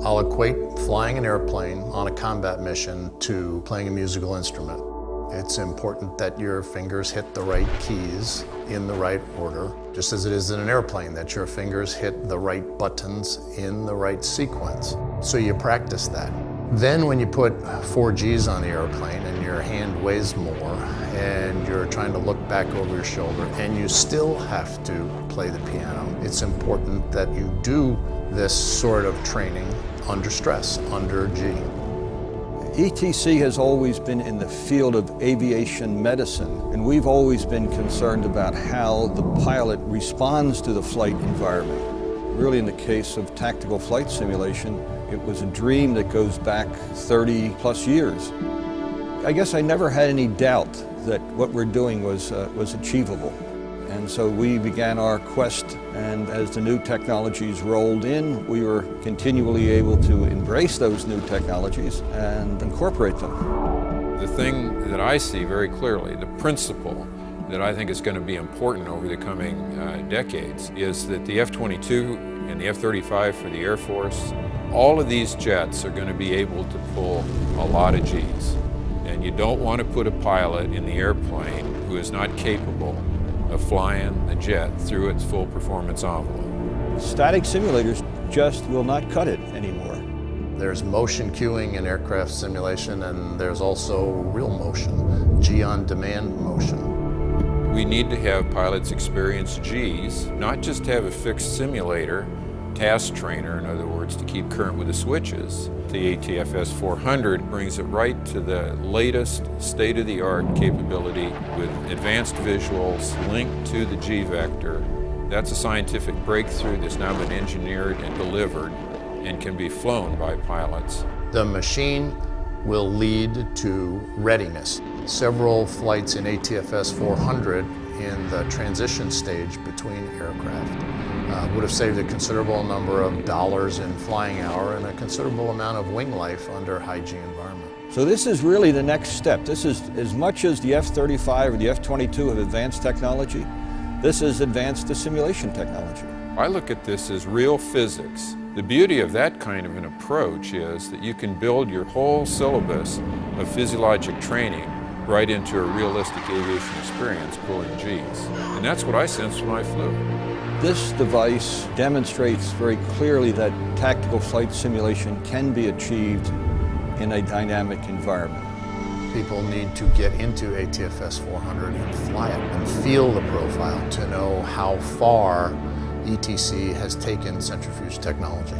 I'll equate flying an airplane on a combat mission to playing a musical instrument. It's important that your fingers hit the right keys in the right order, just as it is in an airplane, that your fingers hit the right buttons in the right sequence. So you practice that. Then when you put 4 Gs on the airplane and your hand weighs more and you're trying to look back over your shoulder and you still have to play the piano, it's important that you do this sort of training under stress, under G. ETC has always been in the field of aviation medicine, and we've always been concerned about how the pilot responds to the flight environment. Really, in the case of tactical flight simulation, it was a dream that goes back 30 plus years. I guess I never had any doubt that what we're doing was achievable. And so we began our quest, and as the new technologies rolled in, we were continually able to embrace those new technologies and incorporate them. The thing that I see very clearly, the principle that I think is going to be important over the coming decades, is that the F-22 and the F-35 for the Air Force, all of these jets are going to be able to pull a lot of Gs. And you don't want to put a pilot in the airplane who is not capable of flying the jet through its full performance envelope. Static simulators just will not cut it anymore. There's motion cueing in aircraft simulation, and there's also real motion, G-on-demand motion. We need to have pilots experience Gs, not just have a fixed simulator, task trainer, in other words, to keep current with the switches. The ATFS-400 brings it right to the latest state-of-the-art capability with advanced visuals linked to the G-vector. That's a scientific breakthrough that's now been engineered and delivered and can be flown by pilots. The machine will lead to readiness. Several flights in ATFS-400 in the transition stage between aircraft would have saved a considerable number of dollars in flying hour and a considerable amount of wing life under high G environment. So this is really the next step. This is, as much as the F-35 or the F-22 have advanced technology, this is advanced to simulation technology. I look at this as real physics. The beauty of that kind of an approach is that you can build your whole syllabus of physiologic training right into a realistic aviation experience pulling Gs. And that's what I sensed when I flew. This device demonstrates very clearly that tactical flight simulation can be achieved in a dynamic environment. People need to get into ATFS-400 and fly it and feel the profile to know how far ETC has taken centrifuge technology.